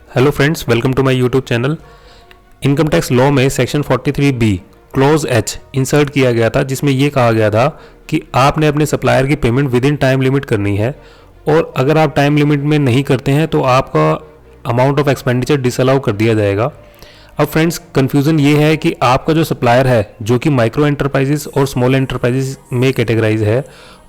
Hello friends, welcome to my YouTube channel. Income tax law में section 43B clause H insert किया गया था, जिसमें ये कहा गया था कि आपने अपने सप्लायर की payment with in time limit करनी है, और अगर आप टाइम लिमिट में नहीं करते हैं तो आपका अमाउंट ऑफ एक्सपेंडिचर डिसअलाउ कर दिया जाएगा। अब फ्रेंड्स, कन्फ्यूज़न ये है कि आपका जो सप्लायर है, जो कि माइक्रो एंटरप्राइजेस और स्मॉल एंटरप्राइजेस में कैटेगराइज है,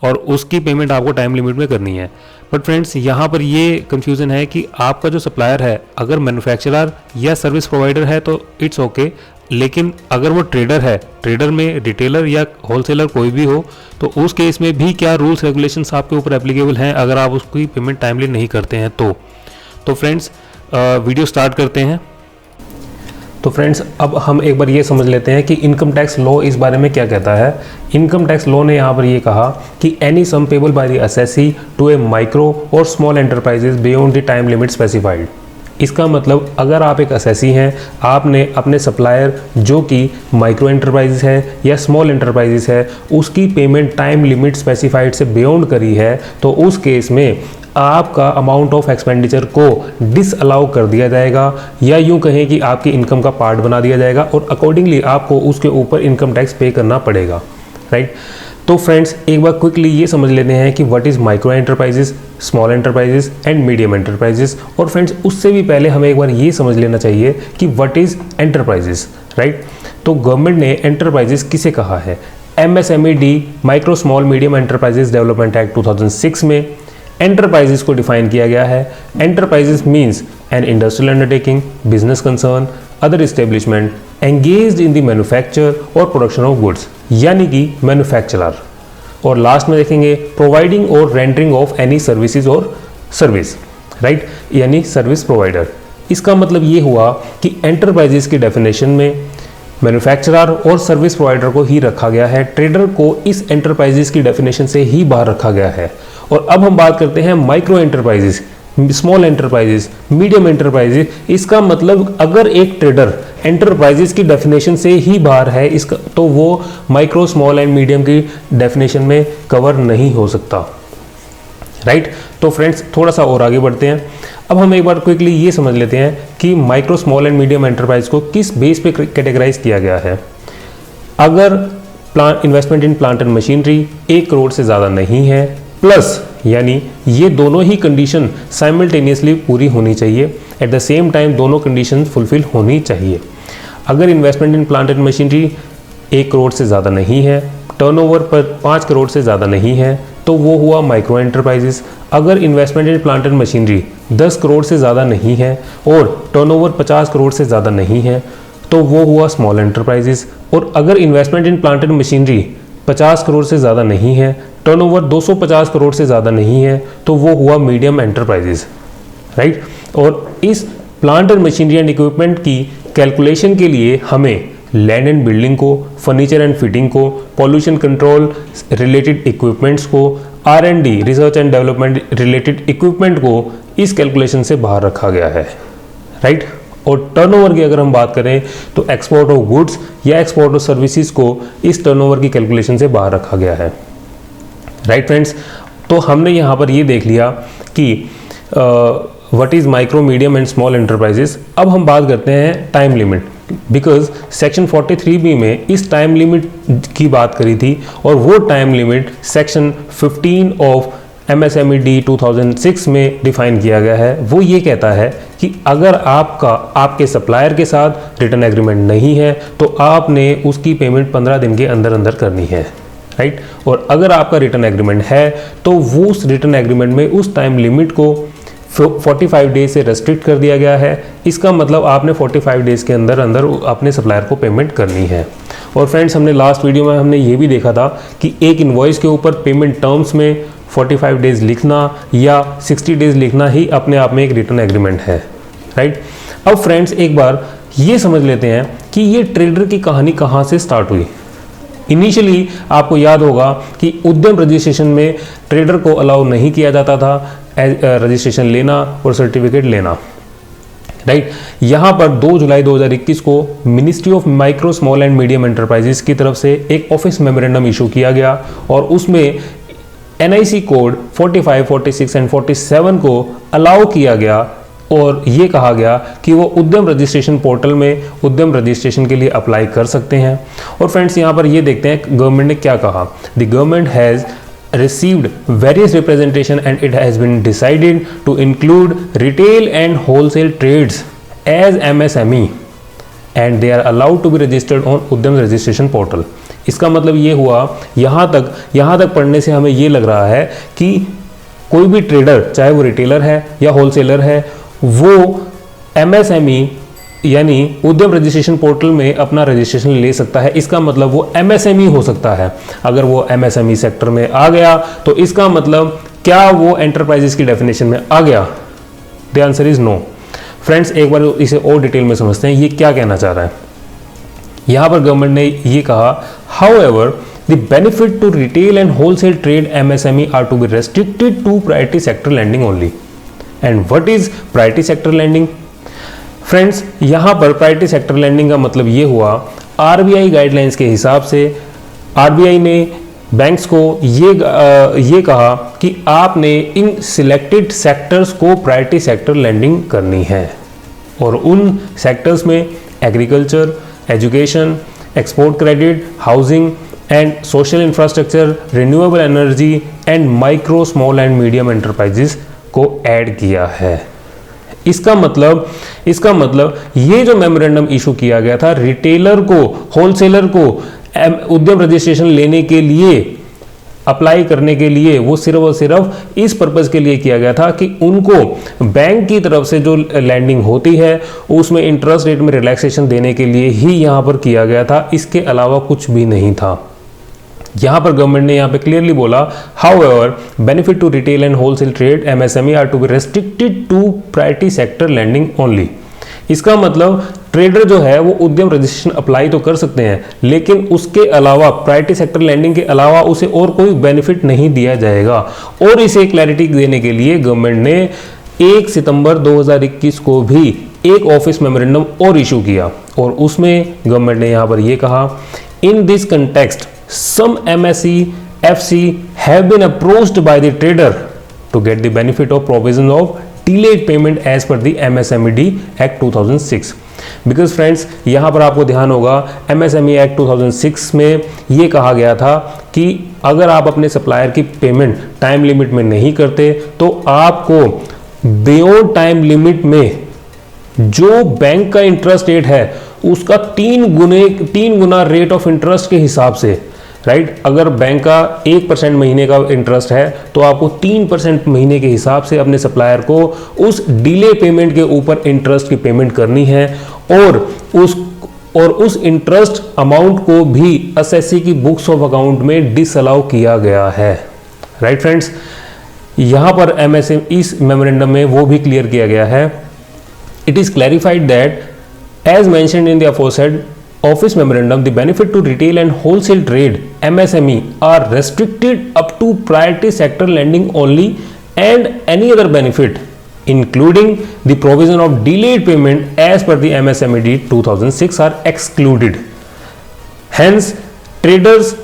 और उसकी पेमेंट आपको टाइम लिमिट में करनी है। बट फ्रेंड्स, यहाँ पर ये कन्फ्यूज़न है कि आपका जो सप्लायर है, अगर मैन्युफैक्चरर या सर्विस प्रोवाइडर है तो इट्स ओके, लेकिन अगर वो ट्रेडर है, ट्रेडर में रिटेलर या होलसेलर कोई भी हो, तो उस केस में भी क्या रूल्स रेगुलेशंस आपके ऊपर एप्लीकेबल हैं अगर आप उसकी पेमेंट टाइमली नहीं करते हैं तो फ्रेंड्स, वीडियो स्टार्ट करते हैं। तो फ्रेंड्स, अब हम एक बार ये समझ लेते हैं कि इनकम टैक्स लॉ इस बारे में क्या कहता है। इनकम टैक्स लॉ ने यहाँ पर ये कहा कि any sum payable by the assessee to a micro or small enterprises beyond the time limit specified. इसका मतलब, अगर आप एक असेसी हैं, आपने अपने सप्लायर जो कि माइक्रो एंटरप्राइजेस है या स्मॉल एंटरप्राइजेस है, उसकी पेमेंट टाइम लिमिट स्पेसिफाइड से बियॉन्ड करी है, तो उस केस में आपका अमाउंट ऑफ एक्सपेंडिचर को डिसअलाउ कर दिया जाएगा, या यूं कहें कि आपकी इनकम का पार्ट बना दिया जाएगा, और अकॉर्डिंगली आपको उसके ऊपर इनकम टैक्स पे करना पड़ेगा, राइट। तो फ्रेंड्स, एक बार क्विकली ये समझ लेते हैं कि what is micro enterprises, small enterprises and medium enterprises. और फ्रेंड्स, उससे भी पहले हमें एक बार ये समझ लेना चाहिए कि व्हाट इज़ एंटरप्राइजेस, राइट। तो गवर्नमेंट ने एंटरप्राइजेस किसे कहा है? MSMED micro small medium enterprises development act 2006 में एंटरप्राइजेस को डिफाइन किया गया है। Enterprises means an industrial undertaking, business concern, other establishment engaged in the manufacture और प्रोडक्शन ऑफ गुड्स, यानी कि मैन्युफैक्चरर। और लास्ट में देखेंगे प्रोवाइडिंग और रेंडरिंग ऑफ एनी सर्विसेज और सर्विस, राइट, यानी सर्विस प्रोवाइडर। इसका मतलब ये हुआ कि एंटरप्राइजेस की डेफिनेशन में मैन्युफैक्चरर और सर्विस प्रोवाइडर को ही रखा गया है, ट्रेडर को इस एंटरप्राइजेस की डेफिनेशन से ही बाहर रखा गया है। और अब हम बात करते हैं micro enterprises, small enterprises, medium enterprises. इसका मतलब, अगर एक ट्रेडर एंटरप्राइजेस की डेफिनेशन से ही बाहर है, इसका तो वो माइक्रो, स्मॉल एंड मीडियम की डेफिनेशन में कवर नहीं हो सकता, राइट। तो फ्रेंड्स, थोड़ा सा और आगे बढ़ते हैं। अब हम एक बार क्विकली ये समझ लेते हैं कि micro, small and medium enterprise को किस बेस पे कैटेगराइज किया गया है। अगर investment in plant and machinery 1 crore से ज़्यादा नहीं है, प्लस, यानी ये दोनों ही कंडीशन साइमल्टेनियसली पूरी होनी चाहिए, एट द सेम टाइम दोनों कंडीशन फुलफिल होनी चाहिए। अगर investment in plant and machinery 1 crore से ज़्यादा नहीं है, टर्नओवर पर 5 करोड़ से ज़्यादा नहीं है, तो वो हुआ माइक्रो एंटरप्राइजेस। अगर investment in plant and machinery 10 crore से ज़्यादा नहीं है और टर्नओवर 50 करोड़ से ज़्यादा नहीं है, तो वो हुआ स्मॉल एंटरप्राइजेस। और अगर investment in plant and machinery 50 crore से ज़्यादा नहीं है, टर्नओवर 250 करोड़ से ज़्यादा नहीं है, तो वो हुआ मीडियम एंटरप्राइजेस, राइट। और इस plant and machinery and equipment की कैलकुलेशन के लिए हमें लैंड एंड बिल्डिंग को, फर्नीचर एंड फिटिंग को, पॉल्यूशन कंट्रोल रिलेटेड इक्विपमेंट्स को, R&D research and development related equipment को इस कैलकुलेशन से बाहर रखा गया है, राइट। और टर्नओवर की अगर हम बात करें तो एक्सपोर्ट ऑफ गुड्स या एक्सपोर्ट ऑफ सर्विसेज को इस टर्नओवर की कैलकुलेशन से बाहर रखा गया है, राइट फ्रेंड्स। तो हमने यहाँ पर ये देख लिया कि what is micro, medium and small enterprises. अब हम बात करते हैं time limit, because section 43B में इस टाइम लिमिट की बात करी थी, और वो time limit section 15 of MSMED 2006 में डिफाइन किया गया है। वो ये कहता है कि अगर आपके सप्लायर के साथ रिटर्न एग्रीमेंट नहीं है, तो आपने उसकी पेमेंट 15 दिन के अंदर अंदर करनी है, राइट। और अगर आपका रिटर्न एग्रीमेंट है, तो वो उस रिटर्न एग्रीमेंट में उस टाइम लिमिट को 45 डेज से रेस्ट्रिक्ट कर दिया गया है। इसका मतलब आपने 45 डेज के अंदर अंदर अपने सप्लायर को पेमेंट करनी है। और फ्रेंड्स, हमने लास्ट वीडियो में हमने ये भी देखा था कि एक इनवॉइस के ऊपर पेमेंट टर्म्स में 45 डेज लिखना या 60 डेज लिखना ही अपने आप में एक रिटर्न एग्रीमेंट है, राइट। अब फ्रेंड्स, एक बार ये समझ लेते हैं कि ये ट्रेडर की कहानी कहाँ से स्टार्ट हुई। इनिशियली आपको याद होगा कि उद्यम रजिस्ट्रेशन में ट्रेडर को अलाउ नहीं किया जाता था रजिस्ट्रेशन लेना और सर्टिफिकेट लेना, राइट। यहाँ पर 2 जुलाई 2021 को ministry of micro, small and medium enterprises की तरफ से एक ऑफिस मेमोरेंडम इशू किया गया, और उसमें NIC कोड 45, 46 एंड 47 को अलाउ किया गया और ये कहा गया कि वो उद्यम रजिस्ट्रेशन पोर्टल में उद्यम रजिस्ट्रेशन के लिए अप्लाई कर सकते हैं। और फ्रेंड्स यहाँ पर ये देखते हैं गवर्नमेंट ने क्या कहा। The government has received various representation and it has been decided to include retail and wholesale trades as MSME and they are allowed to be registered on उद्यम रजिस्ट्रेशन पोर्टल। इसका मतलब ये हुआ, यहाँ तक पढ़ने से हमें ये लग रहा है कि कोई भी ट्रेडर, चाहे वो रिटेलर है या होलसेलर है, वो MSME यानी उद्यम रजिस्ट्रेशन पोर्टल में अपना रजिस्ट्रेशन ले सकता है। इसका मतलब वो MSME हो सकता है। अगर वो MSME सेक्टर में आ गया तो इसका मतलब क्या वो एंटरप्राइजेस की डेफिनेशन में आ गया? The answer is no. Friends, एक बार इसे और डिटेल में समझते हैं, ये क्या कहना चाह रहा है। यहां पर गवर्नमेंट ने ये कहा, however the benefit to retail and wholesale trade MSME are to be restricted to priority sector lending only. And what is priority sector lending? Friends, यहाँ पर प्रायोरिटी सेक्टर लैंडिंग का मतलब ये हुआ, RBI गाइडलाइंस के हिसाब से RBI ने बैंक्स को ये कहा कि आपने इन सिलेक्टेड सेक्टर्स को प्रायोरिटी सेक्टर लैंडिंग करनी है। और उन सेक्टर्स में agriculture, education, export credit, housing and social infrastructure, renewable energy and micro, small and medium enterprises को ऐड किया है। इसका मतलब ये जो मेमोरेंडम इशू किया गया था, रिटेलर को, होलसेलर को उद्यम रजिस्ट्रेशन लेने के लिए, अप्लाई करने के लिए, वो सिर्फ और सिर्फ इस पर्पस के लिए किया गया था कि उनको बैंक की तरफ से जो लैंडिंग होती है उसमें इंटरेस्ट रेट में रिलैक्सेशन देने के लिए ही यहाँ पर किया गया था। इसके अलावा कुछ भी नहीं था। यहाँ पर गवर्नमेंट ने यहाँ पे क्लियरली बोला, however benefit to retail and wholesale trade MSME are to be restricted to priority sector lending only. इसका मतलब ट्रेडर जो है वो उद्यम रजिस्ट्रेशन अप्लाई तो कर सकते हैं, लेकिन उसके अलावा प्रायोरिटी सेक्टर लैंडिंग के अलावा उसे और कोई बेनिफिट नहीं दिया जाएगा। और इसे क्लैरिटी देने के लिए गवर्नमेंट ने 1 सितंबर 2021 को भी एक ऑफिस मेमोरेंडम और इशू किया और उसमें गवर्नमेंट ने यहाँ पर ये कहा, in this context some MSE FC have been approached by the trader to get the benefit of provision of delayed payment as per the MSMED Act 2006। Because friends, यहाँ पर आपको ध्यान होगा, MSME Act 2006 में ये कहा गया था कि अगर आप अपने सप्लायर की पेमेंट टाइम लिमिट में नहीं करते तो आपको बियॉन्ड टाइम लिमिट में जो बैंक का इंटरेस्ट रेट है उसका 3 गुना रेट ऑफ इंटरेस्ट के हिसाब से, राइट, अगर बैंक का 1% महीने का इंटरेस्ट है तो आपको 3% महीने के हिसाब से अपने सप्लायर को उस डिले पेमेंट के ऊपर इंटरेस्ट की पेमेंट करनी है और उस इंटरेस्ट अमाउंट को भी एसएससी की बुक्स ऑफ अकाउंट में डिसअलाउ किया गया है। राइट फ्रेंड्स, यहां पर MSME इस मेमोरेंडम में वो भी क्लियर किया गया है। It is clarified that as mentioned in the aforesaid Office Memorandum, the benefit to retail and wholesale trade MSME are restricted up to priority sector lending only, and any other benefit including the provision of delayed payment as per the MSMED 2006 are excluded. Hence traders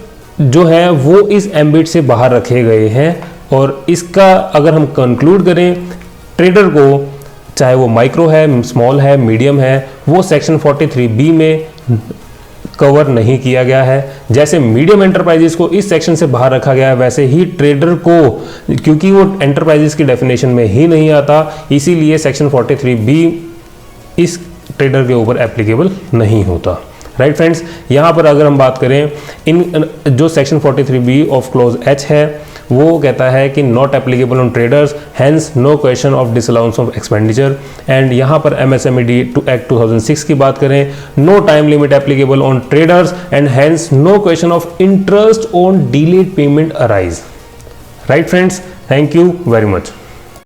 जो है वो इस ambit से बाहर रखे गए हैं। और इसका अगर हम कंक्लूड करें, ट्रेडर को चाहे वो माइक्रो है, स्मॉल है, मीडियम है, वो सेक्शन 43B में कवर नहीं किया गया है। जैसे मीडियम एंटरप्राइजेस को इस सेक्शन से बाहर रखा गया है, वैसे ही ट्रेडर को, क्योंकि वो एंटरप्राइजेस की डेफिनेशन में ही नहीं आता, इसीलिए सेक्शन 43B इस ट्रेडर के ऊपर एप्लीकेबल नहीं होता। राइट फ्रेंड्स, यहाँ पर अगर हम बात करें, इन जो section 43B of close H है वो कहता है कि not applicable on traders, hence no question of disallowance of expenditure. And यहाँ पर MSMED एक्ट 2006 की बात करें, no time limit applicable on traders and hence no question of interest on delayed payment arise. Right friends, thank you very much.